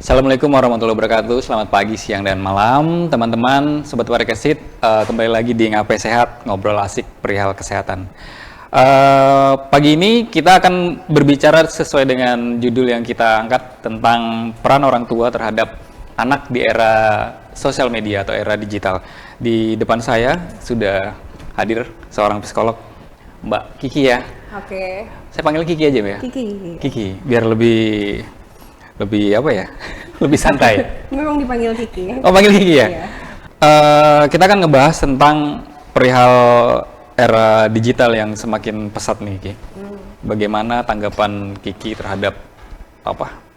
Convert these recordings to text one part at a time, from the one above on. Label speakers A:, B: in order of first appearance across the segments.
A: Assalamualaikum warahmatullahi wabarakatuh. Selamat pagi, siang, dan malam, teman-teman, sobat Warikesit. Kembali lagi di Ngapai Sehat, ngobrol asik perihal kesehatan. Pagi ini kita akan berbicara sesuai dengan judul yang kita angkat tentang peran orang tua terhadap anak di era sosial media atau era digital. Di depan saya sudah hadir seorang psikolog, Mbak Kiki ya.
B: Oke.
A: Saya panggil Kiki aja ya. Kiki, biar lebih apa ya? Lebih santai.
B: Memang dipanggil Kiki.
A: Oh, panggil Kiki ya?
B: Iya.
A: Kita akan ngebahas tentang perihal era digital yang semakin pesat nih, Kiki. Bagaimana tanggapan Kiki terhadap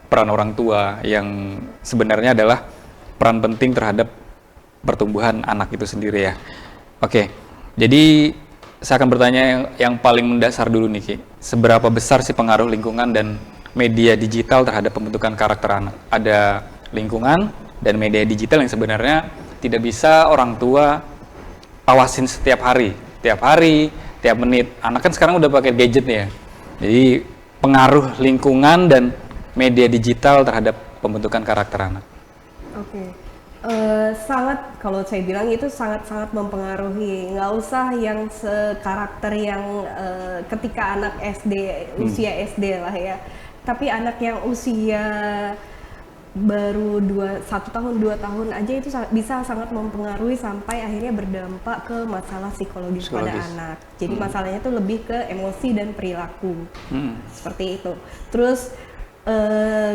A: peran orang tua yang sebenarnya adalah peran penting terhadap pertumbuhan anak itu sendiri ya. Oke. Jadi saya akan bertanya yang paling mendasar dulu nih, Ki. Seberapa besar sih pengaruh lingkungan dan media digital terhadap pembentukan karakter anak? Ada lingkungan dan media digital yang sebenarnya tidak bisa orang tua awasin setiap hari, tiap menit. Anak kan sekarang udah pakai gadget nih ya. Jadi pengaruh lingkungan dan media digital terhadap pembentukan karakter anak.
B: Oke. Sangat, kalau saya bilang itu sangat-sangat mempengaruhi. Nggak usah yang sekarakter yang ketika anak SD, usia SD lah ya. Tapi anak yang usia baru 1 tahun, 2 tahun aja itu bisa sangat mempengaruhi sampai akhirnya berdampak ke masalah psikologis pada anak. Jadi masalahnya itu lebih ke emosi dan perilaku. Seperti itu. Terus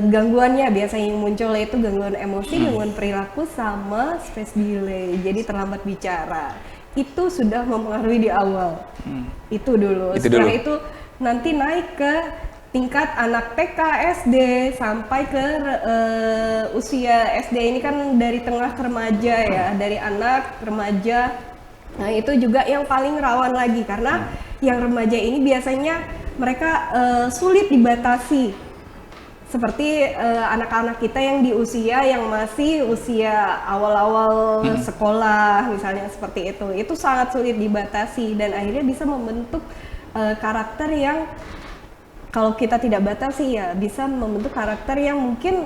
B: gangguannya biasanya yang muncul itu gangguan emosi, gangguan perilaku, sama space delay. Jadi terlambat bicara. Itu sudah mempengaruhi di awal. Itu dulu. Setelah itu nanti naik ke tingkat anak TK, SD, sampai ke usia SD ini kan dari tengah ke remaja ya, dari anak, remaja. Nah itu juga yang paling rawan lagi, karena yang remaja ini biasanya mereka sulit dibatasi. Seperti anak-anak kita yang di usia yang masih usia awal-awal sekolah misalnya seperti itu sangat sulit dibatasi dan akhirnya bisa membentuk karakter yang kalau kita tidak batasi ya bisa membentuk karakter yang mungkin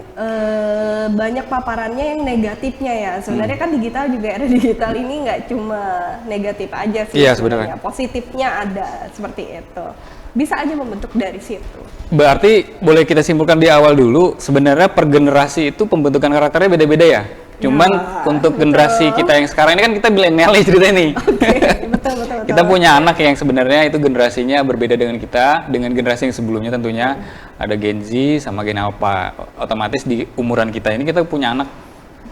B: banyak paparannya yang negatifnya ya. Sebenarnya kan digital juga, era digital ini nggak cuma negatif aja sih.
A: Iya sebenarnya.
B: Positifnya ada seperti itu. Bisa aja membentuk dari situ. Berarti
A: boleh kita simpulkan di awal dulu, sebenarnya per generasi itu pembentukan karakternya beda-beda ya? Cuman untuk generasi kita yang sekarang ini kan kita milenial nih ceritanya nih.
B: Betul.
A: Kita punya anak yang sebenarnya itu generasinya berbeda dengan kita, dengan generasi yang sebelumnya tentunya. Ada Gen Z sama Gen Alpha. Otomatis di umuran kita ini kita punya anak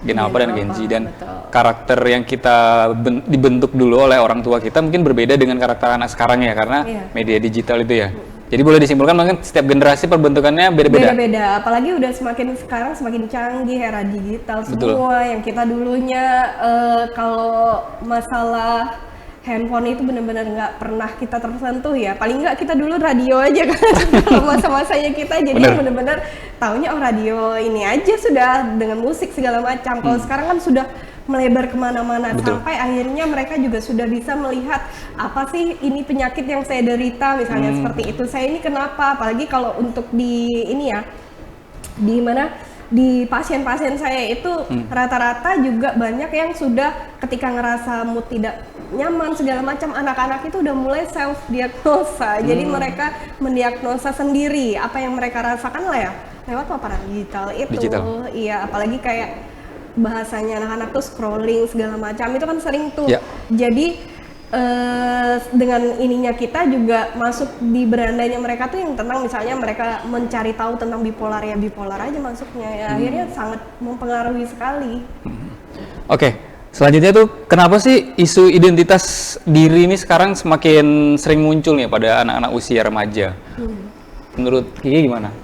A: Gen Alpha dan Gen Z, dan karakter yang kita dibentuk dulu oleh orang tua kita mungkin berbeda dengan karakter anak sekarang ya, karena media digital itu ya. Jadi boleh disimpulkan mungkin setiap generasi perbentukannya beda-beda.
B: Beda-beda, apalagi udah sekarang semakin canggih era digital semua. Yang kita dulunya kalau masalah handphone itu benar-benar nggak pernah kita tersentuh ya. Paling nggak kita dulu radio aja kan kalau masa-masanya kita, jadi benar-benar taunya radio ini aja sudah dengan musik segala macam. Kalau sekarang kan sudah melebar kemana-mana sampai akhirnya mereka juga sudah bisa melihat apa sih ini penyakit yang saya derita misalnya seperti itu. Saya ini kenapa? Apalagi kalau untuk di ini ya, di mana di pasien-pasien saya itu rata-rata juga banyak yang sudah ketika ngerasa mood tidak nyaman segala macam, anak-anak itu udah mulai self diagnosa. Jadi mereka mendiagnosa sendiri apa yang mereka rasakan lah ya lewat paparan digital itu. Iya, apalagi kayak bahasanya anak-anak tuh scrolling segala macam itu kan sering tuh. Jadi dengan ininya kita juga masuk di berandanya mereka tuh yang tentang misalnya mereka mencari tahu tentang bipolar aja masuknya ya. Akhirnya sangat mempengaruhi sekali.
A: Oke, selanjutnya tuh kenapa sih isu identitas diri ini sekarang semakin sering muncul nih pada anak-anak usia remaja? Menurut Kiki gimana?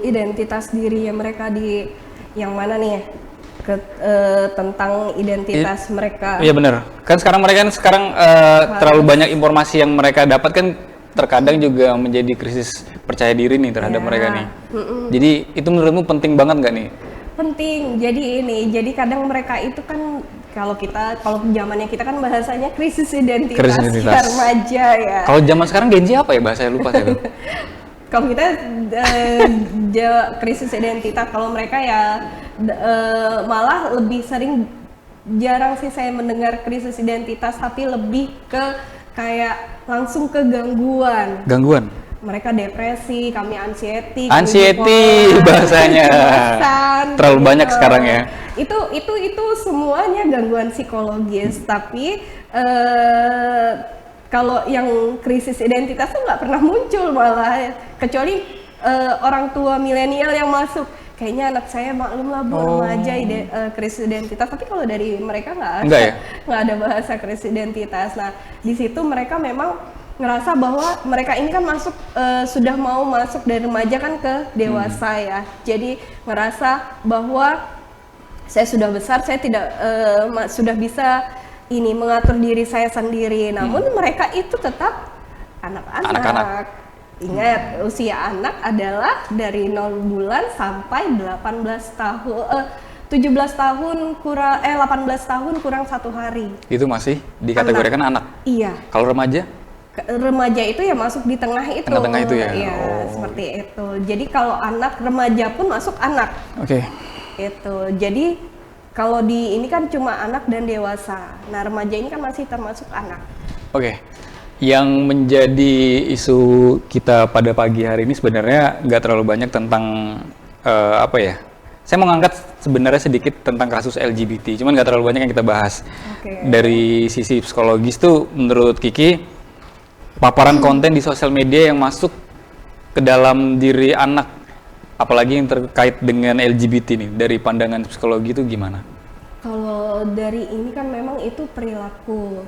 B: Identitas diri yang mereka di yang mana nih? Tentang identitas mereka.
A: Iya benar. Kan mereka terlalu banyak informasi yang mereka dapat, kan terkadang juga menjadi krisis percaya diri nih terhadap mereka nih. Jadi itu menurutmu penting banget nggak nih?
B: Penting. Jadi kadang mereka itu kan kalau zamannya kita kan bahasanya krisis identitas remaja ya.
A: Kalau zaman sekarang Gen Z apa ya bahasanya, lupa saya.
B: Kalau kita krisis identitas, kalau mereka ya malah lebih sering, jarang sih saya mendengar krisis identitas, tapi lebih ke kayak langsung ke gangguan.
A: Gangguan?
B: Mereka depresi, kami anxiety
A: bahasanya. Terlalu
B: gitu.
A: banyak sekarang ya.
B: Itu semuanya gangguan psikologis, tapi kalau yang krisis identitas tuh nggak pernah muncul malah, kecuali orang tua milenial yang masuk. Kayaknya anak saya maklum lah Bu, remaja krisis identitas, tapi kalau dari mereka nggak ada bahasa krisis identitas. Nah di situ mereka memang ngerasa bahwa mereka ini kan sudah mau masuk dari remaja kan ke dewasa ya, jadi ngerasa bahwa saya sudah besar, saya tidak sudah bisa ini mengatur diri saya sendiri. Namun mereka itu tetap anak-anak. Ingat, usia anak adalah dari 0 bulan sampai 18 tahun, 17 tahun kurang 18 tahun kurang 1 hari.
A: Itu masih dikategorikan anak?
B: Iya.
A: Kalau remaja?
B: Remaja itu ya masuk di tengah itu.
A: Tengah-tengah itu ya?
B: Iya, seperti itu. Jadi kalau anak, remaja pun masuk anak.
A: Oke.
B: Itu. Jadi kalau di ini kan cuma anak dan dewasa. Nah remaja ini kan masih termasuk anak.
A: Oke. Yang menjadi isu kita pada pagi hari ini sebenarnya nggak terlalu banyak tentang apa ya? Saya mau ngangkat sebenarnya sedikit tentang kasus LGBT, cuman nggak terlalu banyak yang kita bahas. Dari sisi psikologis tuh, menurut Kiki, paparan konten di sosial media yang masuk ke dalam diri anak, apalagi yang terkait dengan LGBT nih, dari pandangan psikologi itu gimana?
B: Kalau dari ini kan memang itu perilaku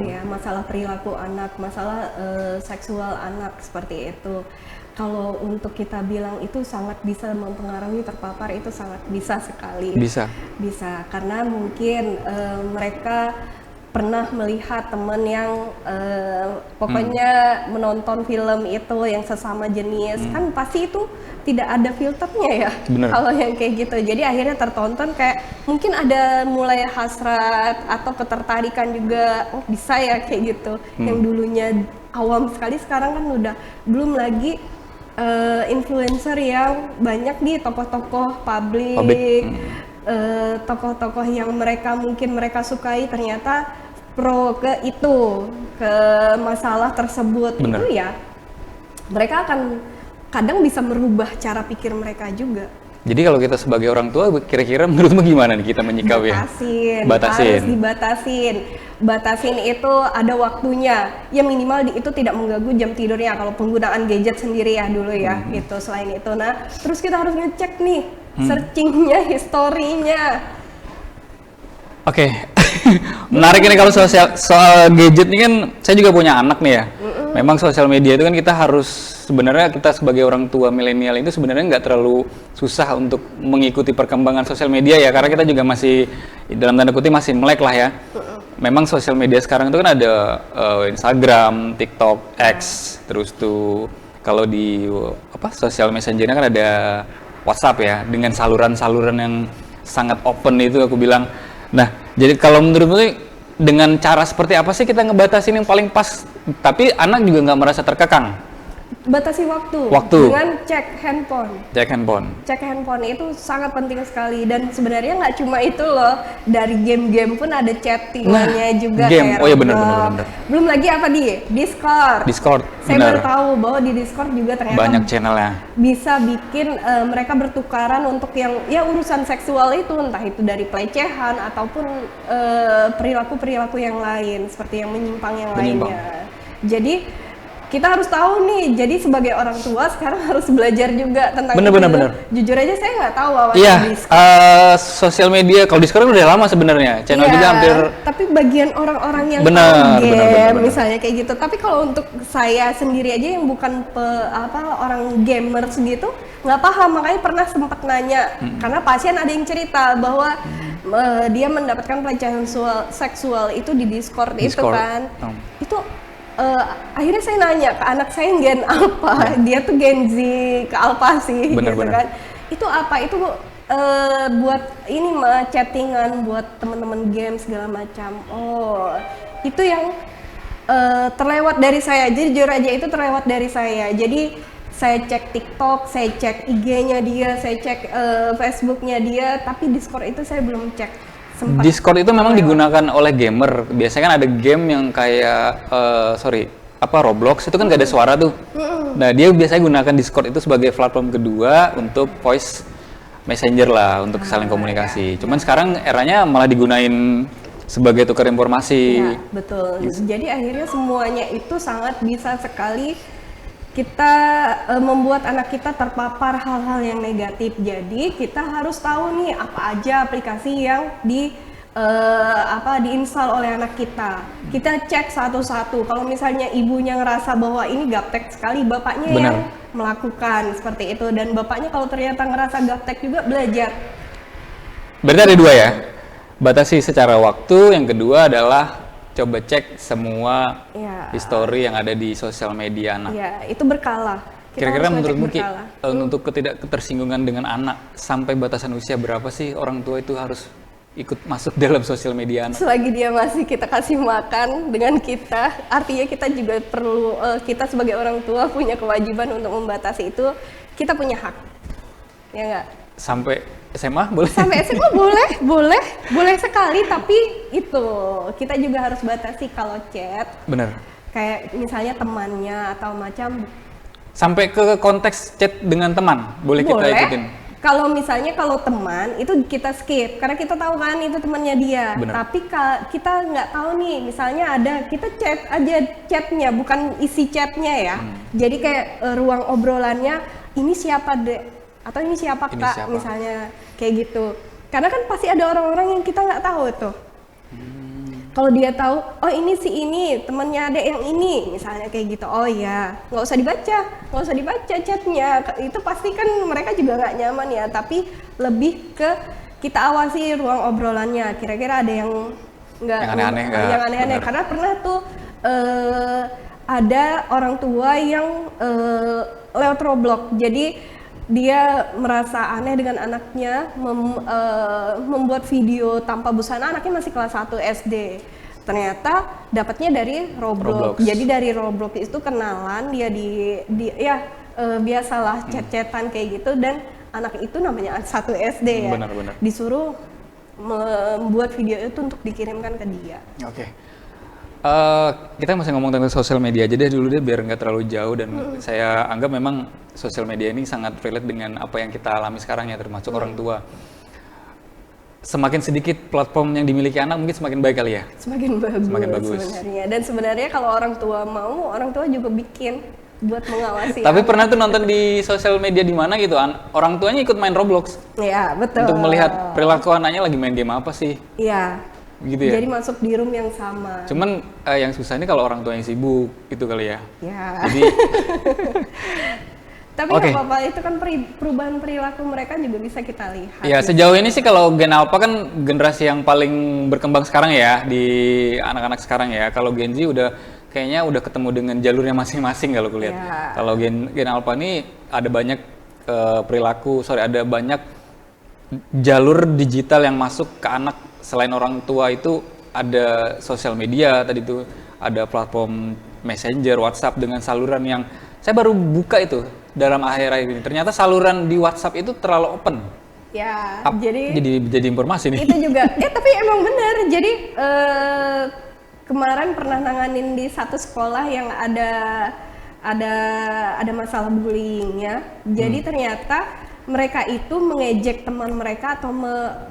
B: ya, masalah perilaku anak, masalah seksual anak seperti itu. Kalau untuk kita bilang itu sangat bisa mempengaruhi, terpapar itu sangat bisa sekali. Bisa karena mungkin mereka pernah melihat teman yang pokoknya menonton film itu yang sesama jenis, kan pasti itu tidak ada filternya ya. Kalau yang kayak gitu, jadi akhirnya tertonton kayak mungkin ada mulai hasrat atau ketertarikan juga, oh bisa ya kayak gitu. Yang dulunya awam sekali sekarang kan udah, belum lagi influencer yang banyak di tokoh-tokoh publik. Tokoh-tokoh yang mungkin mereka sukai ternyata pro ke masalah tersebut. Itu ya mereka akan kadang bisa merubah cara pikir mereka juga. Jadi kalau kita sebagai orang tua, kira-kira menurutmu gimana nih kita menyikapi? Harus batasin itu ada waktunya. Ya minimal itu tidak mengganggu jam tidurnya kalau penggunaan gadget sendiri ya dulu ya. Gitu. Selain itu, nah terus kita harus ngecek nih searchingnya, historinya. Oke. Menarik ini kalau soal gadget ini kan, saya juga punya anak nih ya. Memang sosial media itu kan kita harus, sebenarnya kita sebagai orang tua milenial itu sebenarnya nggak terlalu susah untuk mengikuti perkembangan sosial media ya, karena kita juga masih dalam tanda kutip masih melek lah ya. Memang sosial media sekarang itu kan ada Instagram, TikTok, X, terus tuh kalau di sosial messengernya kan ada WhatsApp ya, dengan saluran-saluran yang sangat open itu aku bilang. Nah, jadi kalau menurutmu dengan cara seperti apa sih kita ngebatasin yang paling pas, tapi anak juga nggak merasa terkekang? Batasi waktu. Dengan cek handphone itu sangat penting sekali, dan sebenarnya nggak cuma itu loh, dari game-game pun ada chattingannya juga. Game, oh ya benar. Belum lagi apa Discord. Saya baru tahu bahwa di Discord juga ternyata banyak channelnya. Bisa bikin mereka bertukaran untuk yang ya urusan seksual itu, entah itu dari pelecehan ataupun perilaku-perilaku yang lain seperti yang menyimpang yang lainnya. Jadi kita harus tahu nih, jadi sebagai orang tua sekarang harus belajar juga tentang bener. Jujur aja saya nggak tahu awalnya sosial media. Kalau Discord udah lama sebenarnya, channel juga hampir. Tapi bagian orang-orang yang game misalnya kayak gitu. Tapi kalau untuk saya sendiri aja yang bukan orang gamers gitu, nggak paham. Makanya pernah sempat nanya, karena pasien ada yang cerita bahwa dia mendapatkan pelecehan seksual itu di Discord. Itu kan. Itu akhirnya saya nanya ke anak saya gen apa, dia tuh Gen Z ke Alpha sih, gitu kan. Itu apa? Itu buat ini mah chattingan, buat teman-teman game segala macam. Oh, itu yang terlewat dari saya. Jadi jujur aja itu terlewat dari saya. Jadi saya cek TikTok, saya cek IG-nya dia, saya cek Facebook-nya dia, tapi Discord itu saya belum cek. Sempat
A: Discord itu memang
B: lewat.
A: digunakan oleh gamer. Biasanya kan ada game yang kayak Roblox itu kan gak ada suara tuh. Nah, dia biasanya gunakan Discord itu sebagai platform kedua untuk voice messenger lah, untuk saling komunikasi. Cuman sekarang eranya malah digunain sebagai tukar informasi.
B: Ya, betul. Jadi akhirnya semuanya itu sangat bisa sekali kita membuat anak kita terpapar hal-hal yang negatif. Jadi kita harus tahu nih apa aja aplikasi yang diinstal oleh anak kita. Kita cek satu-satu. Kalau misalnya ibunya ngerasa bahwa ini gaptek sekali, bapaknya
A: Benar.
B: yang melakukan seperti itu. Dan bapaknya kalau ternyata ngerasa gaptek juga belajar.
A: Berarti ada dua ya? Batasi secara waktu, yang kedua adalah coba cek semua
B: Ya.
A: history yang ada di sosial media anak.
B: Ya, itu berkala. Kita
A: Kira-kira
B: harus ngecek
A: menurutmu Ki,
B: berkala.
A: untuk ketersinggungan dengan anak, sampai batasan usia berapa sih orang tua itu harus ikut masuk dalam sosial media anak?
B: Selagi dia masih kita kasih makan dengan kita, artinya kita juga perlu, kita sebagai orang tua punya kewajiban untuk membatasi itu. Kita punya hak, ya nggak?
A: Sampai SMA boleh?
B: Sampai SMA boleh sekali, tapi itu kita juga harus batasi kalau chat,
A: Bener.
B: kayak misalnya temannya atau macam.
A: Sampai ke konteks chat dengan teman, boleh kita ikutin?
B: Kalau misalnya kalau teman itu kita skip karena kita tahu kan itu temannya dia.
A: Bener.
B: Tapi kita nggak tahu nih, misalnya ada kita chat aja chatnya bukan isi chatnya ya. Jadi kayak ruang obrolannya ini siapa dek atau ini siapa
A: Ini
B: kak
A: siapa?
B: misalnya kayak gitu. Karena kan pasti ada orang-orang yang kita nggak tahu tuh. Kalau dia tahu, oh ini si ini temannya adek yang ini, misalnya kayak gitu. Oh iya, nggak usah dibaca chatnya. Itu pasti kan mereka juga nggak nyaman ya. Tapi lebih ke kita awasi ruang obrolannya. Kira-kira ada yang nggak
A: Yang aneh-aneh nggak?
B: Yang aneh-aneh.
A: Bener.
B: Karena pernah tuh ada orang tua yang lewat Roblox. Jadi dia merasa aneh dengan anaknya, membuat video tanpa busana. Anaknya masih kelas 1 SD. Ternyata dapatnya dari Roblox. Jadi dari Roblox itu kenalan dia biasalah chat-chatan kayak gitu, dan anak itu namanya 1 SD ya.
A: Benar-benar.
B: Disuruh membuat video itu untuk dikirimkan ke dia.
A: Oke. Kita masih ngomong tentang sosial media aja deh dulu deh, biar nggak terlalu jauh, dan saya anggap memang sosial media ini sangat relate dengan apa yang kita alami sekarang ya, termasuk orang tua. Semakin sedikit platform yang dimiliki anak mungkin semakin baik kali ya?
B: Semakin bagus. Sebenarnya. Dan sebenarnya kalau orang tua mau, orang tua juga bikin buat mengawasi.
A: Tapi
B: anak.
A: pernah tuh nonton di sosial media di mana gitu, orang tuanya ikut main Roblox
B: Ya, betul.
A: untuk melihat perilaku anaknya lagi main game apa sih,
B: Iya.
A: gitu ya.
B: Jadi masuk di room yang sama.
A: Cuman yang susah ini kalau orang tua yang sibuk itu kali ya.
B: Ya.
A: Jadi
B: Tapi
A: Oke.
B: nggak apa-apa, itu kan perubahan perilaku mereka juga bisa kita lihat.
A: ya sejauh ini sih kalau Gen Alpha kan generasi yang paling berkembang sekarang ya di anak-anak sekarang ya. Kalau Gen Z kayaknya udah ketemu dengan jalurnya masing-masing kalau kulihat.
B: Ya.
A: Kalau Gen Alpha ini ada banyak ada banyak jalur digital yang masuk ke anak. Selain orang tua itu ada sosial media tadi tuh, ada platform Messenger, WhatsApp dengan saluran yang saya baru buka itu dalam akhir-akhir ini. Ternyata saluran di WhatsApp itu terlalu open.
B: Ya,
A: jadi informasi nih.
B: itu juga. Tapi emang benar. Jadi kemarin pernah nanganin di satu sekolah yang ada masalah bullyingnya. Jadi ternyata mereka itu mengejek teman mereka atau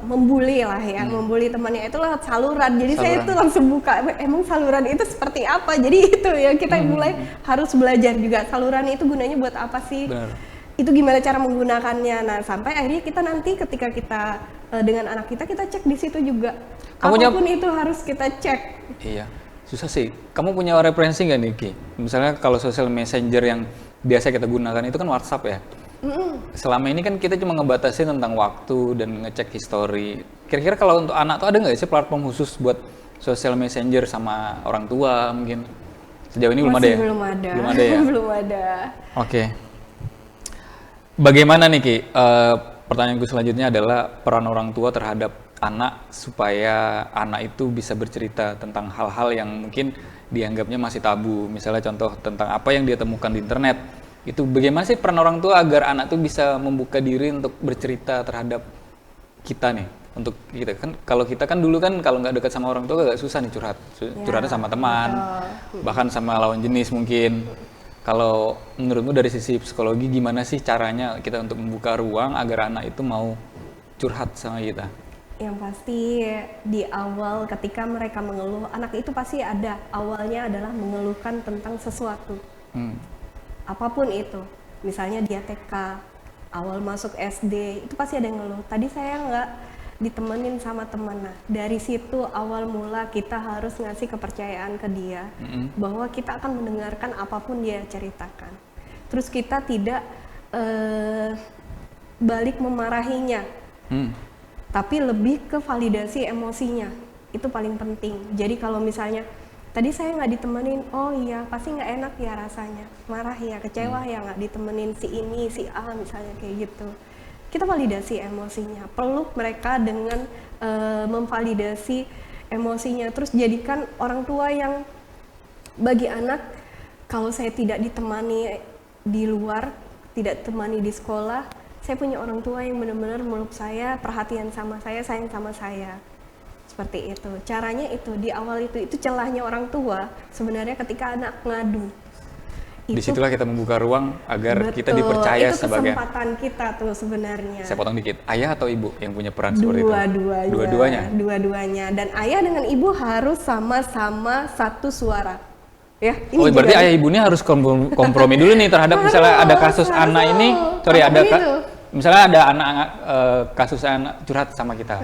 B: membuli lah ya, membuli temannya itu lewat saluran. Jadi saya itu langsung buka, emang saluran itu seperti apa? Jadi itu ya kita mulai harus belajar juga, saluran itu gunanya buat apa sih?
A: Benar.
B: Itu gimana cara menggunakannya. Nah, sampai akhirnya kita nanti ketika kita dengan anak kita cek di situ juga. Apapun itu harus kita cek.
A: Iya, susah sih. Kamu punya referensi nggak nih Ki? Misalnya kalau sosial messenger yang biasa kita gunakan itu kan WhatsApp ya. Selama ini kan kita cuma ngebatasi tentang waktu dan ngecek history. Kira-kira kalau untuk anak tuh ada nggak sih platform khusus buat sosial messenger sama orang tua mungkin? Sejauh ini belum ada ya?
B: Belum ada.
A: Belum ada ya?
B: Belum ada.
A: Oke. Bagaimana nih Ki? Pertanyaanku selanjutnya adalah peran orang tua terhadap anak supaya anak itu bisa bercerita tentang hal-hal yang mungkin dianggapnya masih tabu. Misalnya contoh tentang apa yang dia temukan di internet. Itu bagaimana sih peran orang tua agar anak tuh bisa membuka diri untuk bercerita terhadap kita nih, untuk kita kan, kalau kita kan dulu kan kalau nggak dekat sama orang tua agak susah nih curhatnya sama teman, bahkan sama lawan jenis mungkin. Kalau menurutmu dari sisi psikologi gimana sih caranya kita untuk membuka ruang agar anak itu mau curhat sama kita?
B: Yang pasti di awal ketika mereka mengeluh, anak itu pasti ada awalnya adalah mengeluhkan tentang sesuatu. Apapun itu, misalnya dia TK, awal masuk SD, itu pasti ada yang ngeluh. Tadi saya nggak ditemenin sama teman. Nah, dari situ awal mula kita harus ngasih kepercayaan ke dia bahwa kita akan mendengarkan apapun dia ceritakan. Terus kita tidak balik memarahinya, tapi lebih ke validasi emosinya. Itu paling penting. Jadi kalau misalnya tadi saya nggak ditemenin, oh iya pasti nggak enak ya rasanya, marah ya, kecewa ya nggak ditemenin si ini, si A misalnya kayak gitu. Kita validasi emosinya, peluk mereka dengan memvalidasi emosinya, terus jadikan orang tua yang bagi anak, kalau saya tidak ditemani di luar, tidak ditemani di sekolah, saya punya orang tua yang benar-benar meluk saya, perhatian sama saya, sayang sama saya. Seperti itu. Caranya itu di awal itu celahnya orang tua sebenarnya ketika anak ngadu.
A: Disitulah kita membuka ruang agar
B: Betul,
A: kita dipercaya
B: itu
A: sebagai.
B: kesempatan kita tuh sebenarnya.
A: Saya potong dikit. Ayah atau ibu yang punya peran seperti itu?
B: Dua-duanya.
A: Dua-duanya.
B: Dua-duanya. Dan ayah dengan ibu harus sama-sama satu suara. Ya, ini
A: Oh, berarti
B: juga
A: ayah ibunya harus kompromi dulu nih terhadap misalnya ada kasus anak ini, sorry ada misalnya ada anak kasus anak curhat sama kita.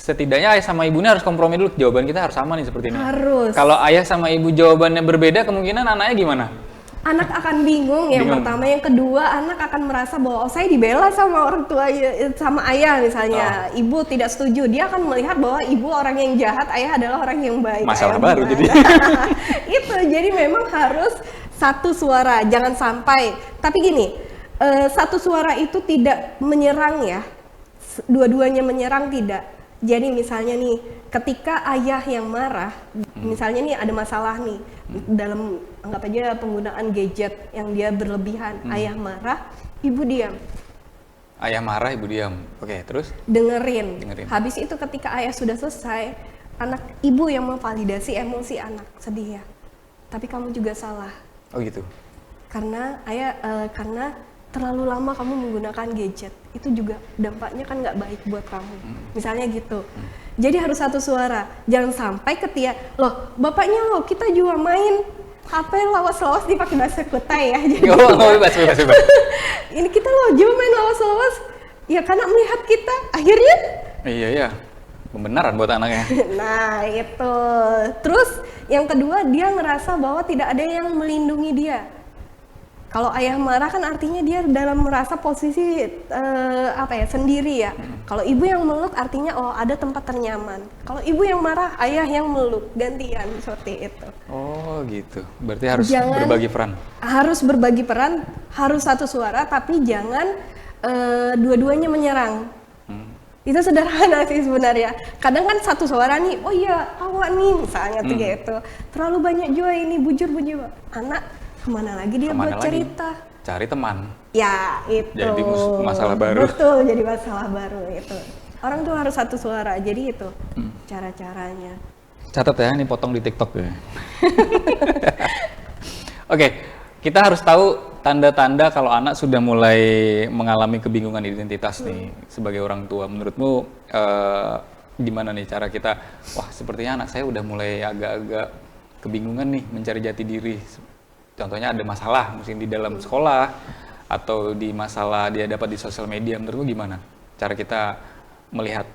A: Setidaknya ayah sama ibunya harus kompromi dulu, jawaban kita harus sama nih seperti ini.
B: Harus.
A: Kalau ayah sama ibu jawabannya berbeda, kemungkinan anaknya gimana?
B: Anak akan bingung yang pertama, yang kedua anak akan merasa bahwa oh, saya dibela sama orang tua, sama ayah misalnya. Ibu tidak setuju, dia akan melihat bahwa ibu orang yang jahat, ayah adalah orang yang baik.
A: Masalah baru jadi.
B: Itu jadi memang harus satu suara, jangan sampai. Tapi gini, satu suara itu tidak menyerang ya, dua-duanya menyerang tidak. Jadi misalnya nih, ketika ayah yang marah, misalnya nih ada masalah nih dalam anggap aja penggunaan gadget yang dia berlebihan, ayah marah, ibu diam.
A: Ayah marah, ibu diam. Oke, terus?
B: Dengerin. Habis itu ketika ayah sudah selesai, ibu yang memvalidasi emosi anak, sedih ya. Tapi kamu juga salah.
A: Oh gitu.
B: Karena karena terlalu lama kamu menggunakan gadget, itu juga dampaknya kan nggak baik buat kamu. Misalnya gitu. Jadi harus satu suara. Jangan sampai ketika, loh bapaknya loh kita juga main HP lawas-lawas dipakai bahasa Kutai ya. Jadi
A: bebas.
B: ini kita loh juga main lawas-lawas. Ya karena melihat kita, akhirnya.
A: Iya. Pembenaran buat anaknya.
B: Nah itu. Terus yang kedua, dia ngerasa bahwa tidak ada yang melindungi dia. Kalau ayah marah kan artinya dia dalam merasa posisi sendiri ya. Kalau ibu yang meluk artinya oh ada tempat ternyaman. Kalau ibu yang marah, ayah yang meluk, gantian seperti itu.
A: Oh gitu. Berarti harus berbagi peran.
B: Harus berbagi peran, harus satu suara, tapi jangan dua-duanya menyerang. Itu sederhana sih sebenarnya. Kadang kan satu suara nih, oh iya awak nih misalnya tuh gitu. Terlalu banyak juga ini bujur anak. Kemana lagi dia buat cerita?
A: Cari teman.
B: Ya itu.
A: Jadi masalah baru.
B: Betul, jadi masalah baru itu. Orang tuh harus satu suara, jadi itu cara-caranya.
A: Catat ya, ini potong di TikTok ya. Oke, kita harus tahu tanda-tanda kalau anak sudah mulai mengalami kebingungan identitas nih sebagai orang tua. Menurutmu gimana nih cara kita? Wah, sepertinya anak saya udah mulai agak-agak kebingungan nih mencari jati diri. Contohnya ada masalah mungkin di dalam sekolah atau di masalah dia dapat di sosial media. Menurutmu gimana cara kita melihat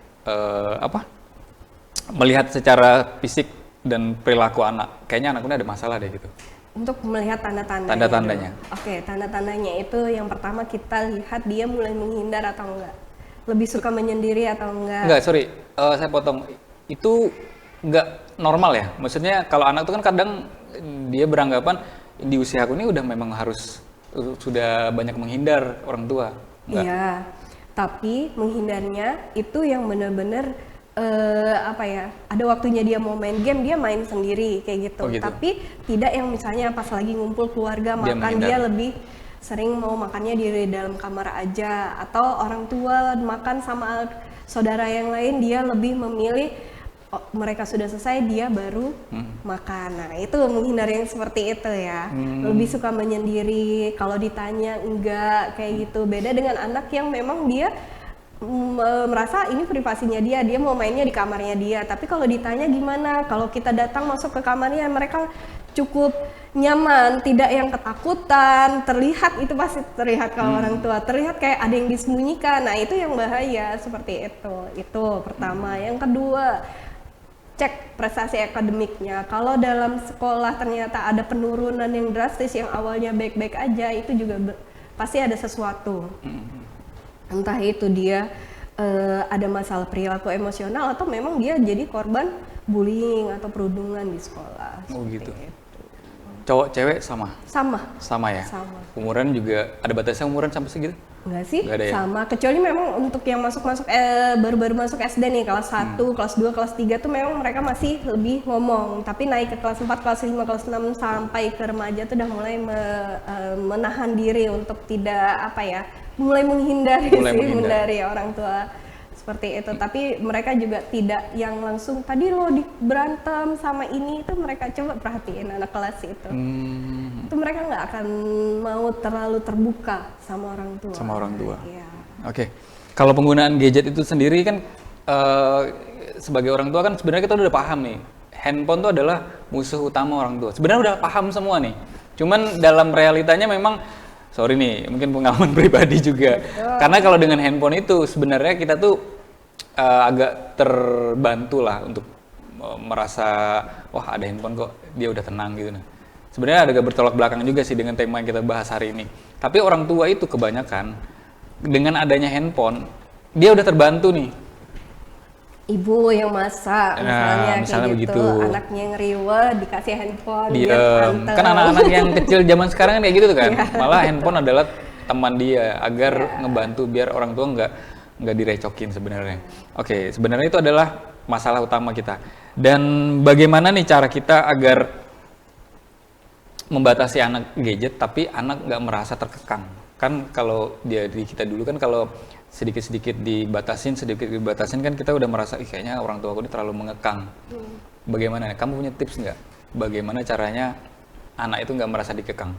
A: melihat secara fisik dan perilaku anak? Kayaknya anak ini ada masalah deh gitu.
B: Untuk melihat
A: tanda-tandanya.
B: Oke, tanda-tandanya itu yang pertama kita lihat dia mulai menghindar atau enggak. Lebih suka menyendiri atau enggak.
A: Enggak, sorry. Saya potong. Itu enggak normal ya? Maksudnya kalau anak itu kan kadang dia beranggapan di usia aku ini udah memang harus sudah banyak menghindar orang tua.
B: Iya, tapi menghindarnya itu yang benar-benar ada waktunya dia mau main game, dia main sendiri kayak gitu.
A: Oh, gitu.
B: Tapi tidak yang misalnya pas lagi ngumpul keluarga makan dia lebih sering mau makannya di dalam kamar aja, atau orang tua makan sama saudara yang lain dia lebih memilih mereka sudah selesai dia baru makan. Nah itu menghindari yang seperti itu ya. Lebih suka menyendiri, kalau ditanya enggak kayak gitu. Beda dengan anak yang memang dia merasa ini privasinya dia mau mainnya di kamarnya dia. Tapi kalau ditanya gimana, kalau kita datang masuk ke kamarnya mereka cukup nyaman, tidak yang ketakutan, terlihat itu pasti terlihat kalau orang tua, terlihat kayak ada yang disembunyikan. Nah itu yang bahaya seperti itu pertama. Yang kedua, cek prestasi akademiknya. Kalau dalam sekolah ternyata ada penurunan yang drastis, yang awalnya baik-baik aja, itu juga pasti ada sesuatu. Entah itu dia ada masalah perilaku emosional atau memang dia jadi korban bullying atau perundungan di sekolah.
A: Oh gitu. Cowok cewek sama? Sama ya?
B: Sama.
A: Umuran juga ada batasnya, umuran sampai segitu?
B: Enggak sih,
A: Nggak ada ya?
B: sama. Kecuali memang untuk yang baru-baru masuk SD nih, kelas 1, kelas 2, kelas 3 tuh memang mereka masih lebih ngomong. Tapi naik ke kelas 4, kelas 5, kelas 6 sampai ke remaja tuh udah mulai menahan diri untuk tidak mulai menghindari orang tua seperti itu. Tapi mereka juga tidak yang langsung tadi lo berantem sama ini, itu mereka coba perhatiin anak kelas itu. Itu mereka nggak akan mau terlalu terbuka sama orang tua. Iya.
A: Oke. Kalau penggunaan gadget itu sendiri kan sebagai orang tua kan sebenarnya kita udah paham nih. Handphone itu adalah musuh utama orang tua. Sebenarnya udah paham semua nih. Cuman dalam realitanya memang sorry nih, mungkin pengalaman pribadi juga. Karena kalau dengan handphone itu sebenarnya kita tuh agak terbantu lah untuk merasa wah ada handphone kok dia udah tenang gitu. Nah, sebenarnya agak bertolak belakang juga sih dengan tema yang kita bahas hari ini. Tapi orang tua itu kebanyakan dengan adanya handphone dia udah terbantu nih.
B: Ibu yang masak misalnya kayak
A: begitu.
B: Anaknya yang riwe dikasih handphone, dia
A: kan anak-anak yang kecil zaman sekarang kan kayak gitu tuh kan. Malah handphone adalah teman dia agar ngebantu biar orang tua nggak direcokin sebenarnya. Oke, sebenarnya itu adalah masalah utama kita. Dan bagaimana nih cara kita agar membatasi anak gadget tapi anak nggak merasa terkekang? Kan kalau di kita dulu kan kalau sedikit-sedikit dibatasin kan kita udah merasa kayaknya orang tua aku ini terlalu mengekang. Bagaimana? Kamu punya tips nggak? Bagaimana caranya anak itu nggak merasa dikekang?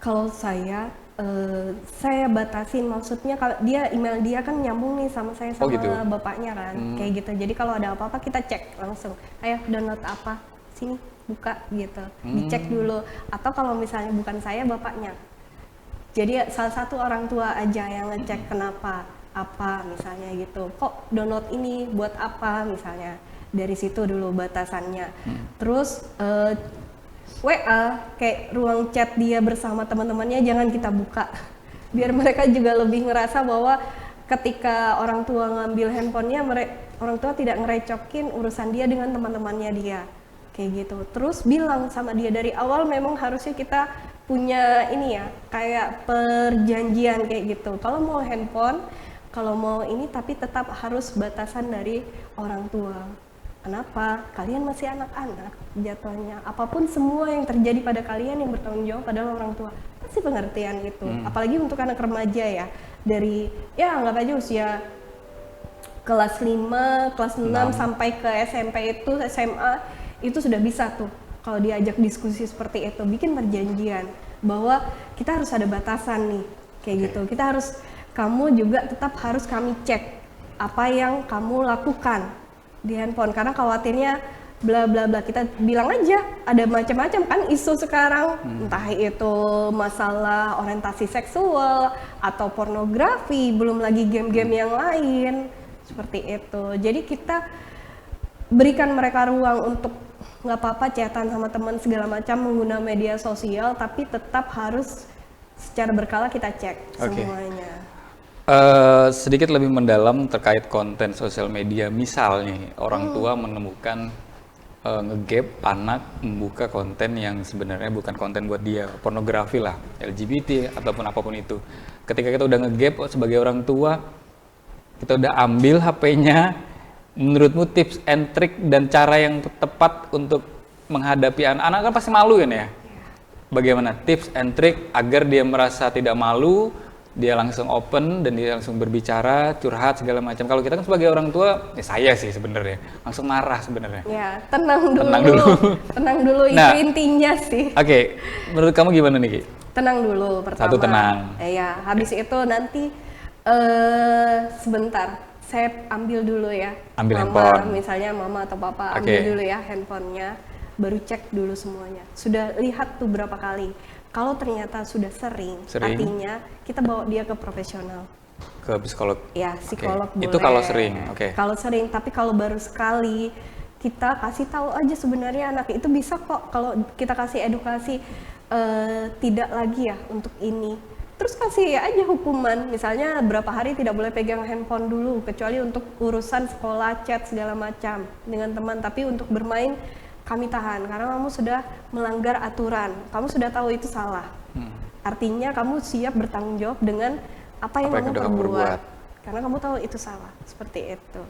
B: Kalau saya batasin, maksudnya kalau email dia kan nyambung nih sama saya sama
A: gitu.
B: bapaknya kan, kayak gitu. Jadi kalau ada apa-apa kita cek langsung, ayo download apa, sini buka gitu, dicek dulu. Atau kalau misalnya bukan saya, bapaknya. Jadi salah satu orang tua aja yang ngecek kenapa, apa misalnya gitu. Kok download ini buat apa misalnya. Dari situ dulu batasannya. Terus WA, kayak ruang chat dia bersama teman-temannya jangan kita buka. Biar mereka juga lebih ngerasa bahwa ketika orang tua ngambil handphonenya, orang tua tidak ngerecokin urusan dia dengan teman-temannya dia. Kayak gitu. Terus bilang sama dia dari awal, memang harusnya kita punya ini ya, kayak perjanjian kayak gitu. Kalau mau handphone, kalau mau ini, tapi tetap harus batasan dari orang tua. Kenapa? Kalian masih anak-anak jatuhnya. Apapun semua yang terjadi pada kalian yang bertanggung jawab adalah orang tua. Pasti pengertian itu. Apalagi untuk anak remaja ya. Dari ya anggap aja usia kelas 5, kelas 6 sampai ke SMP itu, SMA itu sudah bisa tuh. Kalau diajak diskusi seperti itu, bikin perjanjian bahwa kita harus ada batasan nih. Kayak gitu. Kita harus, kamu juga tetap harus kami cek apa yang kamu lakukan di handphone, karena khawatirnya bla bla bla. Kita bilang aja, ada macam-macam kan isu sekarang, entah itu masalah orientasi seksual atau pornografi, belum lagi game-game yang lain seperti itu. Jadi kita berikan mereka ruang untuk nggak apa-apa chatan sama teman segala macam, menggunakan media sosial, tapi tetap harus secara berkala kita cek semuanya.
A: Sedikit lebih mendalam terkait konten sosial media, misalnya orang tua menemukan ngegap anak membuka konten yang sebenarnya bukan konten buat dia, pornografi lah, LGBT ataupun apapun itu. Ketika kita udah ngegap sebagai orang tua, kita udah ambil HP-nya, menurutmu tips and trick dan cara yang tepat untuk menghadapi anak kan pasti malu kan ya? bagaimana tips and trick agar dia merasa tidak malu, dia langsung open dan dia langsung berbicara, curhat segala macam. Kalau kita kan sebagai orang tua, saya sih sebenarnya langsung marah sebenarnya.
B: Ya, tenang dulu.
A: Tenang dulu.
B: Tenang dulu,
A: Nah,
B: itu intinya sih.
A: Oke, menurut kamu gimana nih, Ki?
B: Tenang dulu pertama.
A: Satu, tenang.
B: Ya, habis itu nanti sebentar. Saya ambil dulu ya.
A: Ambil
B: mama,
A: handphone.
B: misalnya mama atau papa
A: Oke.
B: ambil dulu ya handphonenya, baru cek dulu semuanya. Sudah lihat tuh berapa kali. Kalau ternyata sudah sering, artinya kita bawa dia ke profesional.
A: Ke psikolog.
B: Ya, psikolog boleh.
A: Itu kalau sering, oke.
B: Kalau sering, tapi kalau baru sekali, kita kasih tahu aja sebenarnya anak itu bisa kok kalau kita kasih edukasi tidak lagi ya untuk ini. Terus kasih aja hukuman, misalnya berapa hari tidak boleh pegang handphone dulu, kecuali untuk urusan sekolah, chat segala macam dengan teman. Tapi untuk bermain kami tahan, karena kamu sudah melanggar aturan, kamu sudah tahu itu salah. Artinya kamu siap bertanggung jawab dengan apa yang kamu perbuat, karena kamu tahu itu salah, seperti itu.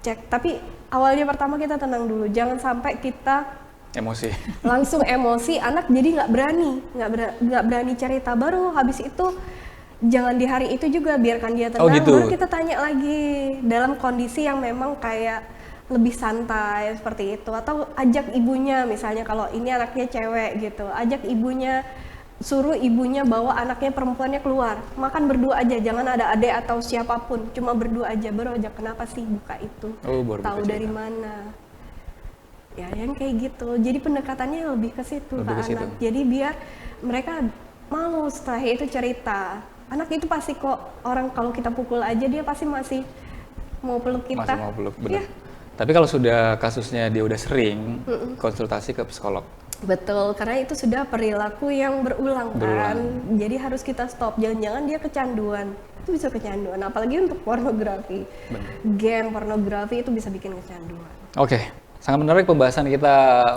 B: Cek, tapi awalnya pertama kita tenang dulu, jangan sampai kita
A: Emosi.
B: langsung emosi, anak jadi nggak berani cerita. Baru habis itu jangan di hari itu juga, biarkan dia tenang,
A: gitu.
B: baru kita tanya lagi dalam kondisi yang memang kayak lebih santai seperti itu. Atau ajak ibunya, misalnya kalau ini anaknya cewek gitu, ajak ibunya, suruh ibunya bawa anaknya perempuannya keluar, makan berdua aja, jangan ada adik atau siapapun, cuma berdua aja. Baru ajak, kenapa sih buka itu,
A: Baru
B: tahu
A: buka
B: dari
A: cerita.
B: mana ya, yang kayak gitu. Jadi pendekatannya lebih ke situ,
A: Lebih
B: ke
A: ke situ.
B: anak. Jadi biar mereka mau setelah itu cerita. Anak itu pasti kok, orang kalau kita pukul aja dia pasti masih mau peluk kita.
A: Masih mau peluk, benar.
B: Iya.
A: Tapi kalau sudah kasusnya dia udah sering, konsultasi ke psikolog.
B: Betul, karena itu sudah perilaku yang berulang kan. Jadi harus kita stop. Jangan-jangan dia kecanduan. Itu bisa kecanduan, apalagi untuk pornografi. Game pornografi itu bisa bikin kecanduan.
A: Oke, sangat menarik pembahasan kita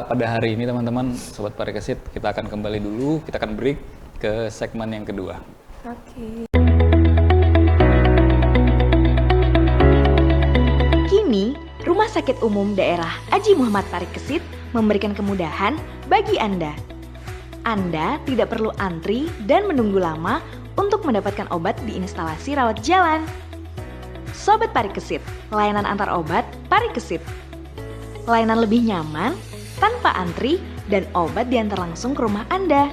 A: pada hari ini teman-teman, Sobat Parikesit. Kita akan kembali dulu, kita akan break ke segmen yang kedua.
B: Oke.
C: Kini, Rumah Sakit Umum Daerah Aji Muhammad Parikesit memberikan kemudahan bagi Anda. Anda tidak perlu antri dan menunggu lama untuk mendapatkan obat di instalasi rawat jalan. Sobat Parikesit, layanan antar obat Parikesit. Layanan lebih nyaman, tanpa antri, dan obat diantar langsung ke rumah Anda.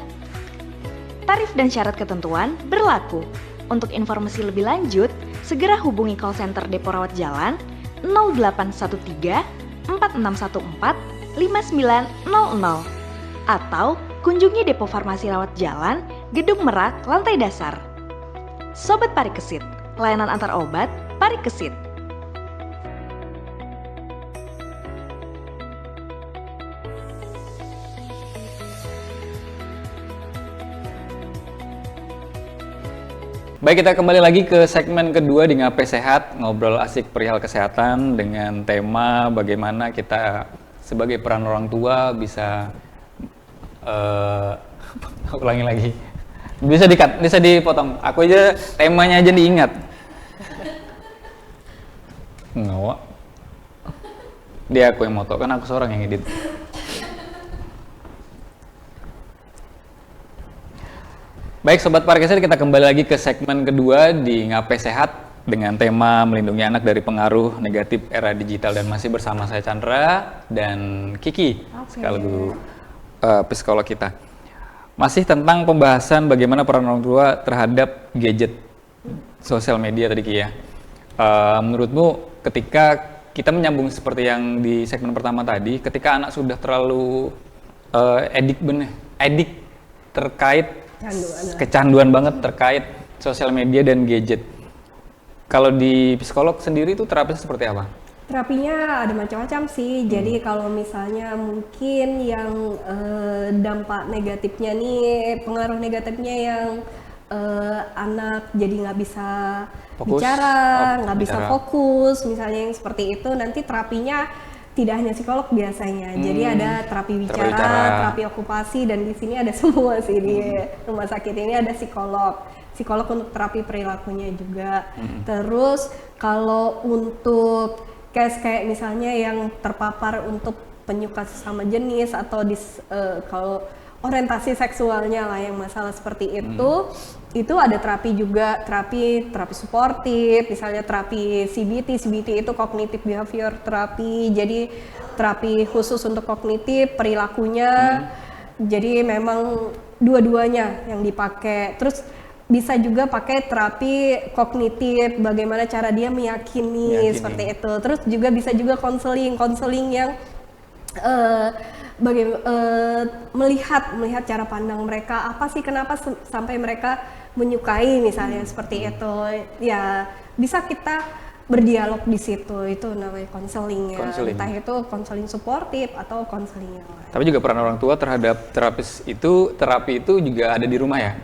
C: Tarif dan syarat ketentuan berlaku. Untuk informasi lebih lanjut, segera hubungi call center Depo Rawat Jalan 0813 4614 5900 atau kunjungi Depo Farmasi Rawat Jalan, Gedung Merak, lantai dasar. Sobat Parikesit, layanan antar obat Parikesit.
A: Baik, kita kembali lagi ke segmen kedua di Ngape Sehat, ngobrol asik perihal kesehatan dengan tema bagaimana kita sebagai peran orang tua bisa ulangi lagi. Bisa di-cut, bisa dipotong. Aku aja temanya aja diingat. Nggak. Dia aku yang moto, kan aku seorang yang edit. Baik Sobat Parikesit, kita kembali lagi ke segmen kedua di Ngape Sehat dengan tema melindungi anak dari pengaruh negatif era digital, dan masih bersama saya Chandra dan Kiki, sekaligus psikolog kita. Masih tentang pembahasan bagaimana peran orang tua terhadap gadget sosial media tadi Ki ya. Menurutmu ketika kita menyambung seperti yang di segmen pertama tadi, ketika anak sudah terlalu edik terkait kecanduan banget terkait sosial media dan gadget. Kalau di psikolog sendiri itu terapisnya seperti apa?
B: Terapinya ada macam-macam sih. Jadi kalau misalnya mungkin yang dampak negatifnya nih, pengaruh negatifnya yang anak jadi nggak bisa
A: Fokus.
B: bicara, nggak bisa
A: Bicara.
B: fokus, misalnya yang seperti itu, nanti terapinya tidak hanya psikolog biasanya. Jadi ada terapi bicara, terapi okupasi, dan di sini ada semua sih di rumah sakit ini ada psikolog untuk terapi perilakunya juga. Terus kalau untuk kayak misalnya yang terpapar untuk penyuka sesama jenis atau kalau orientasi seksualnya lah yang masalah seperti itu ada terapi juga, terapi suportif, misalnya terapi CBT itu cognitive behavior therapy, jadi terapi khusus untuk kognitif perilakunya. Jadi memang dua-duanya yang dipakai. Terus bisa juga pakai terapi kognitif, bagaimana cara dia meyakini. Seperti itu. Terus juga bisa juga konseling yang melihat cara pandang mereka, apa sih kenapa sampai mereka menyukai misalnya seperti itu. Ya bisa kita berdialog di situ, itu namanya konseling ya. Entah itu konseling suportif atau konseling yang lain.
A: Tapi juga peran orang tua terhadap terapi itu juga ada di rumah ya?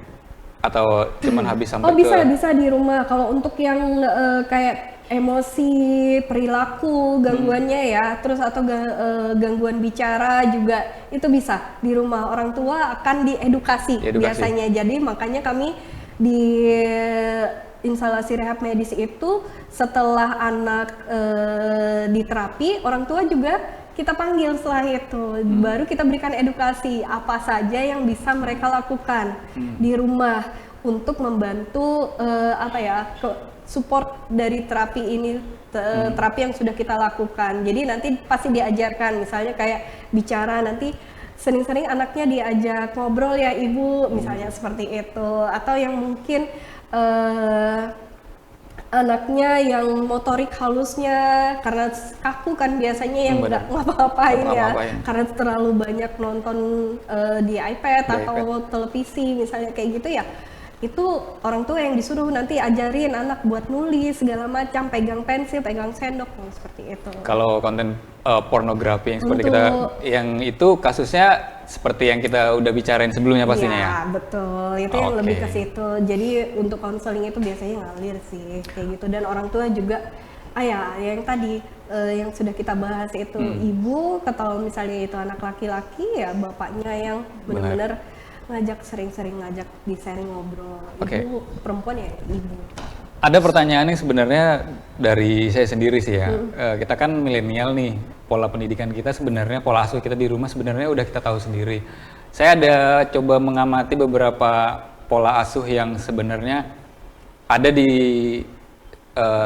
A: Atau cuman habis sampai
B: bisa di rumah. Kalau untuk yang kayak emosi, perilaku, gangguannya ya, terus atau gangguan bicara juga itu bisa di rumah. Orang tua akan diedukasi. Biasanya. Jadi makanya kami di instalasi rehab medis itu setelah anak diterapi, orang tua juga kita panggil setelah itu, baru kita berikan edukasi apa saja yang bisa mereka lakukan di rumah untuk membantu support dari terapi ini, terapi yang sudah kita lakukan. Jadi nanti pasti diajarkan, misalnya kayak bicara, nanti sering-sering anaknya diajak ngobrol ya ibu, misalnya seperti itu. Atau yang mungkin anaknya yang motorik halusnya karena kaku kan biasanya yang nggak ngapa-ngapain ya, karena terlalu banyak nonton di iPad atau televisi misalnya kayak gitu ya. Itu orang tua yang disuruh nanti ajarin anak buat nulis segala macam, pegang pensil, pegang sendok, seperti itu.
A: Kalau konten pornografi yang seperti kita, yang itu kasusnya seperti yang kita udah bicarain sebelumnya pastinya ya?
B: Iya betul, itu yang lebih ke situ. Jadi untuk konseling itu biasanya ngalir sih kayak gitu, dan orang tua juga yang tadi yang sudah kita bahas itu, ibu kalau misalnya itu anak laki-laki ya bapaknya yang benar-benar sering-sering ngajak di sharing ngobrol. Ibu perempuan ya ibu.
A: Ada pertanyaan yang sebenarnya dari saya sendiri sih ya. Kita kan milenial nih, pola pendidikan kita sebenarnya, pola asuh kita di rumah sebenarnya udah kita tahu sendiri. Saya ada coba mengamati beberapa pola asuh yang sebenarnya ada di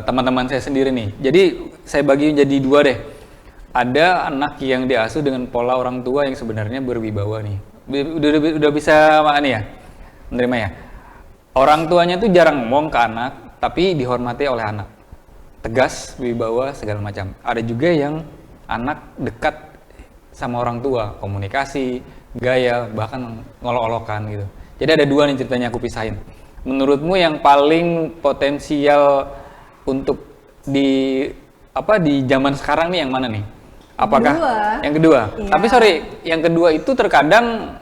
A: teman-teman saya sendiri nih. Jadi saya bagi jadi dua deh. Ada anak yang diasuh dengan pola orang tua yang sebenarnya berwibawa nih. Udah bisa menerima ya. Orang tuanya tuh jarang ngomong ke anak, tapi dihormati oleh anak. Tegas, wibawa, segala macam. Ada juga yang anak dekat sama orang tua, komunikasi, gaya, bahkan ngolok-olokan gitu. Jadi ada dua nih ceritanya aku pisahin. Menurutmu yang paling potensial untuk di zaman sekarang nih yang mana nih? Apakah yang kedua?
B: Iya.
A: Tapi sorry, yang kedua itu terkadang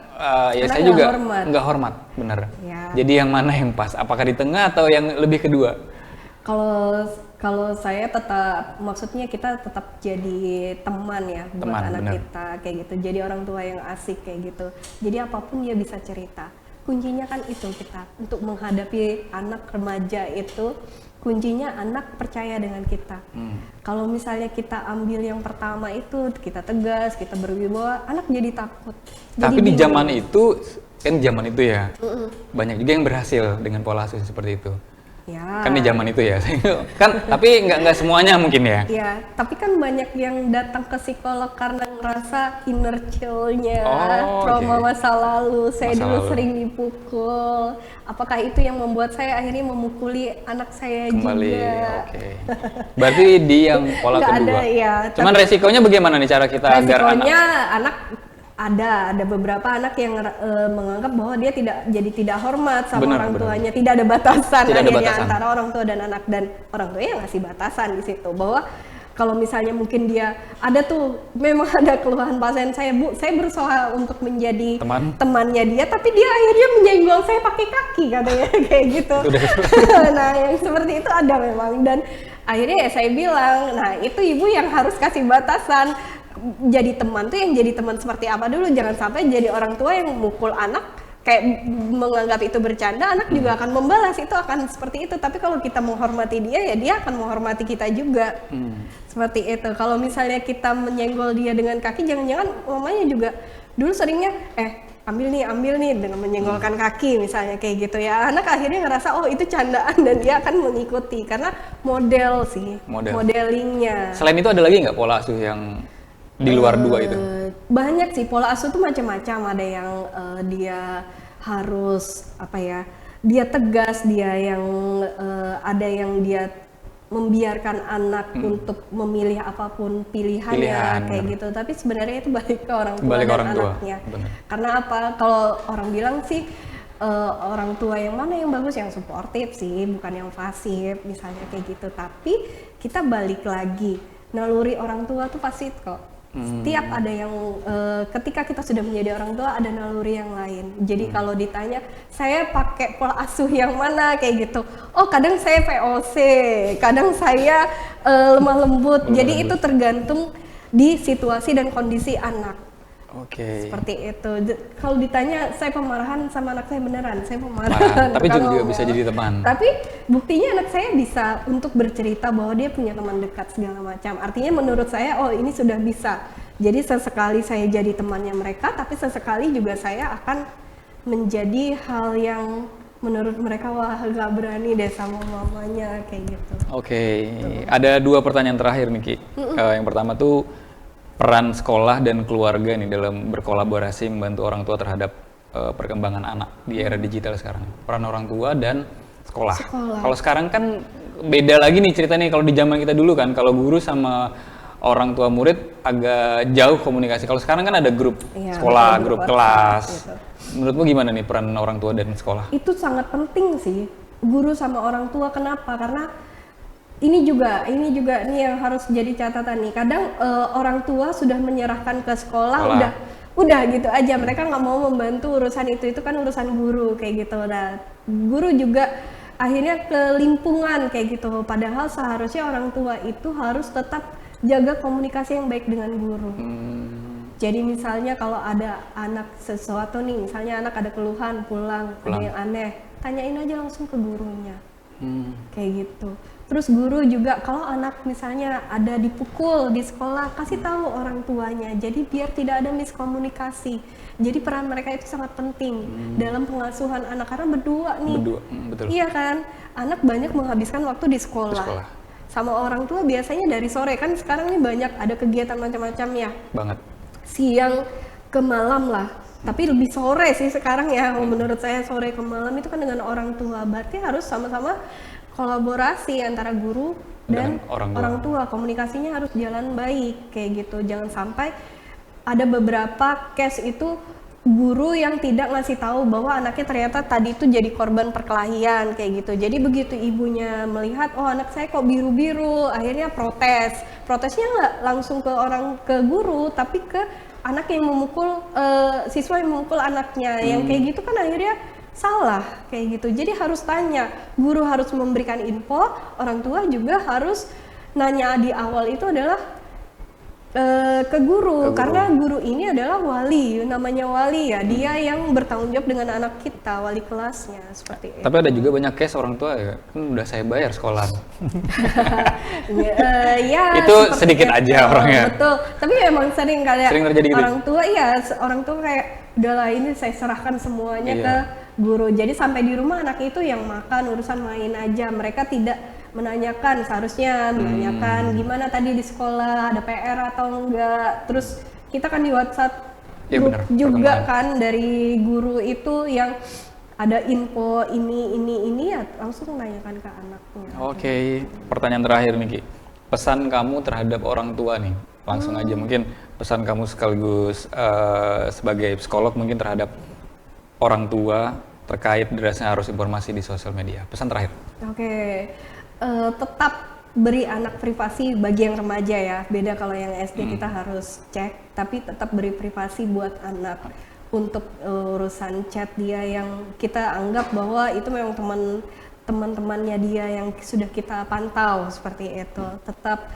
A: saya juga nggak hormat, bener.
B: Ya.
A: Jadi yang mana yang pas? Apakah di tengah atau yang lebih kedua?
B: Kalau saya tetap, maksudnya kita tetap jadi teman ya buat anak kita kayak gitu. Jadi orang tua yang asik kayak gitu. Jadi apapun dia bisa cerita. Kuncinya kan itu, kita untuk menghadapi anak remaja itu kuncinya anak percaya dengan kita. Kalau misalnya kita ambil yang pertama itu, kita tegas, kita berwibawa, anak jadi takut.
A: Tapi di zaman itu ya, banyak juga yang berhasil dengan pola asuh seperti itu.
B: Ya.
A: Kan di zaman itu ya, kan. Tapi nggak semuanya mungkin ya.
B: Ya, tapi kan banyak yang datang ke psikolog karena ngerasa inner chill-nya, trauma masa lalu. Saya dulu sering dipukul. Apakah itu yang membuat saya akhirnya memukuli anak saya kembali, juga?
A: Berarti di yang pola kedua.
B: Ya,
A: cuman resikonya bagaimana nih cara kita agar
B: anak ada beberapa anak yang menganggap bahwa dia tidak hormat sama orang tuanya, tidak ada batasan antara orang tua dan anak, dan orang tua yang ngasih batasan di situ bahwa kalau misalnya mungkin dia ada tuh, memang ada keluhan pasien saya, Bu, saya berusaha untuk menjadi temannya dia, tapi dia akhirnya menyenggol saya pakai kaki katanya kayak gitu. Nah yang seperti itu ada memang, dan akhirnya ya saya bilang, nah itu ibu yang harus kasih batasan. Jadi teman tuh yang jadi teman seperti apa dulu, jangan sampai jadi orang tua yang mukul anak kayak menganggap itu bercanda, anak juga akan membalas, itu akan seperti itu. Tapi kalau kita menghormati dia, ya dia akan menghormati kita juga. Seperti itu. Kalau misalnya kita menyenggol dia dengan kaki, jangan-jangan mamanya juga dulu seringnya ambil nih dengan menyenggolkan kaki misalnya kayak gitu ya, anak akhirnya ngerasa oh itu candaan dan dia akan mengikuti karena model sih, modelingnya.
A: Selain itu ada lagi nggak pola asuh yang di luar dua itu?
B: Banyak sih, pola asuh tuh macam-macam. Ada yang dia harus apa ya, dia tegas, dia yang ada yang dia membiarkan anak untuk memilih apapun pilihannya kayak gitu. Tapi sebenarnya itu balik ke orang tua dan anaknya. Karena apa? Kalau orang bilang sih orang tua yang mana yang bagus, yang suportif sih, bukan yang pasif misalnya kayak gitu. Tapi kita balik lagi, naluri orang tua tuh pasti kok. Setiap ada yang ketika kita sudah menjadi orang tua ada naluri yang lain. Jadi kalau ditanya saya pakai pola asuh yang mana kayak gitu, oh kadang saya VOC, kadang saya lemah lembut. Jadi itu tergantung di situasi dan kondisi anak. Seperti itu. Kalau ditanya saya pemarahan sama anak saya, beneran saya pemarahan.
A: Tapi juga bisa jadi teman.
B: Tapi buktinya anak saya bisa untuk bercerita bahwa dia punya teman dekat segala macam. Artinya menurut saya oh ini sudah bisa. Jadi sesekali saya jadi temannya mereka, tapi sesekali juga saya akan menjadi hal yang menurut mereka wah gak berani deh sama mamanya kayak gitu.
A: Ada 2 pertanyaan terakhir nih Ki. Yang pertama tuh peran sekolah dan keluarga nih dalam berkolaborasi membantu orang tua terhadap perkembangan anak di era digital sekarang. Peran orang tua dan sekolah. Kalau sekarang kan beda lagi nih ceritanya. Kalau di zaman kita dulu kan, kalau guru sama orang tua murid agak jauh komunikasi. Kalau sekarang kan ada grup sekolah, grup kelas. Gitu. Menurutmu gimana nih peran orang tua dan sekolah?
B: Itu sangat penting sih, guru sama orang tua. Kenapa? Karena ini juga nih yang harus jadi catatan nih. Kadang orang tua sudah menyerahkan ke sekolah, udah gitu aja. Mereka nggak mau membantu urusan itu kan urusan guru kayak gitu. Nah, guru juga akhirnya kelimpungan kayak gitu. Padahal seharusnya orang tua itu harus tetap jaga komunikasi yang baik dengan guru. Jadi misalnya kalau ada anak sesuatu nih, misalnya anak ada keluhan pulang. Ada yang aneh, tanyain aja langsung ke gurunya. Kayak gitu. Terus guru juga kalau anak misalnya ada dipukul di sekolah, kasih tahu orang tuanya. Jadi biar tidak ada miskomunikasi. Jadi peran mereka itu sangat penting dalam pengasuhan anak karena berdua nih.
A: Betul.
B: Iya kan? Anak banyak menghabiskan waktu di sekolah. Sama orang tua biasanya dari sore kan sekarang nih banyak ada kegiatan macam-macam ya.
A: Banget.
B: Siang ke malam lah. Tapi lebih sore sih sekarang ya. Menurut saya sore ke malam itu kan dengan orang tua. Berarti harus sama-sama kolaborasi antara guru dan orang tua. Komunikasinya harus jalan baik kayak gitu. Jangan sampai ada beberapa case itu guru yang tidak ngasih tahu bahwa anaknya ternyata tadi itu jadi korban perkelahian kayak gitu. Jadi begitu ibunya melihat oh anak saya kok biru-biru, akhirnya protes. Protesnya nggak langsung ke guru tapi ke anak yang memukul siswa yang memukul anaknya. Yang kayak gitu kan akhirnya salah kayak gitu. Jadi harus tanya, guru harus memberikan info, orang tua juga harus nanya di awal itu adalah ke guru. Karena guru ini adalah wali, namanya wali ya, dia yang bertanggung jawab dengan anak kita, wali kelasnya seperti itu.
A: Tapi ada juga banyak case orang tua ya, kan udah saya bayar sekolah. Itu sedikit aja orangnya.
B: Betul, tapi emang sering
A: terjadi gitu.
B: Orang tua kayak udahlah ini saya serahkan semuanya ke guru. Jadi sampai di rumah anak itu yang makan, urusan main aja. Mereka tidak menanyakan, seharusnya menanyakan gimana tadi di sekolah, ada PR atau enggak. Terus kita kan di WhatsApp grup juga kan dari guru itu yang ada info ini ya langsung menanyakan ke anaknya.
A: Pertanyaan terakhir nih Ki. Pesan kamu terhadap orang tua nih, langsung aja mungkin pesan kamu sekaligus sebagai psikolog mungkin terhadap orang tua terkait derasnya arus informasi di sosial media. Pesan terakhir.
B: Tetap beri anak privasi bagi yang remaja ya. Beda kalau yang SD kita harus cek, tapi tetap beri privasi buat anak. Untuk urusan chat dia yang kita anggap bahwa itu memang teman-temannya dia yang sudah kita pantau seperti itu. Tetap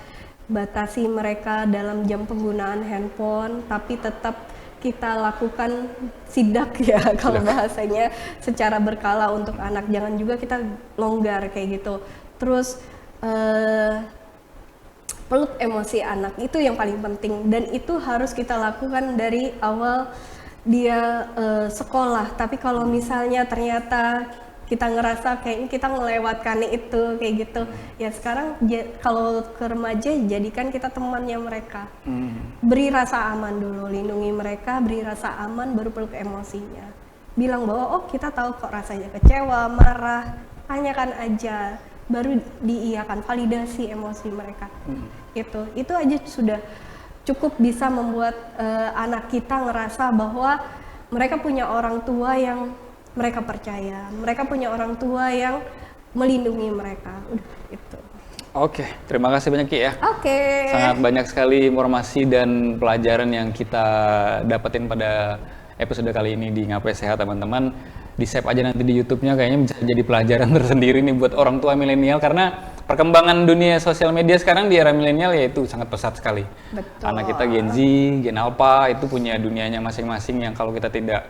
B: batasi mereka dalam jam penggunaan handphone, tapi tetap kita lakukan sidak ya kalau bahasanya secara berkala untuk anak. Jangan juga kita longgar kayak gitu. Terus peluk emosi anak itu yang paling penting dan itu harus kita lakukan dari awal dia sekolah, tapi kalau misalnya ternyata kita ngerasa kayak kita melewatkan itu kayak gitu, ya sekarang kalau ke remaja jadikan kita temannya mereka. Beri rasa aman dulu, lindungi mereka, beri rasa aman, baru peluk emosinya. Bilang bahwa oh kita tahu kok rasanya kecewa, marah, tanyakan aja, baru diiyakan, validasi emosi mereka. Itu aja sudah cukup bisa membuat anak kita ngerasa bahwa mereka punya orang tua yang mereka percaya, mereka punya orang tua yang melindungi mereka. Udah itu.
A: Oke, terima kasih banyak Ki ya.
B: Oke.
A: Sangat banyak sekali informasi dan pelajaran yang kita dapetin pada episode kali ini di Ngapai Sehat teman-teman. Di save aja nanti di YouTube-nya, kayaknya bisa jadi pelajaran tersendiri nih buat orang tua milenial, karena perkembangan dunia sosial media sekarang di era milenial yaitu sangat pesat sekali.
B: Betul.
A: Anak kita Gen Z, Gen Alpha itu punya dunianya masing-masing yang kalau kita tidak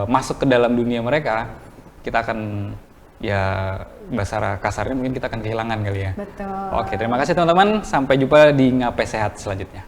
A: masuk ke dalam dunia mereka, kita akan ya bahasa kasarnya mungkin kita akan kehilangan kali ya.
B: Betul.
A: Oke, terima kasih teman-teman. Sampai jumpa di Ngapai Sehat selanjutnya.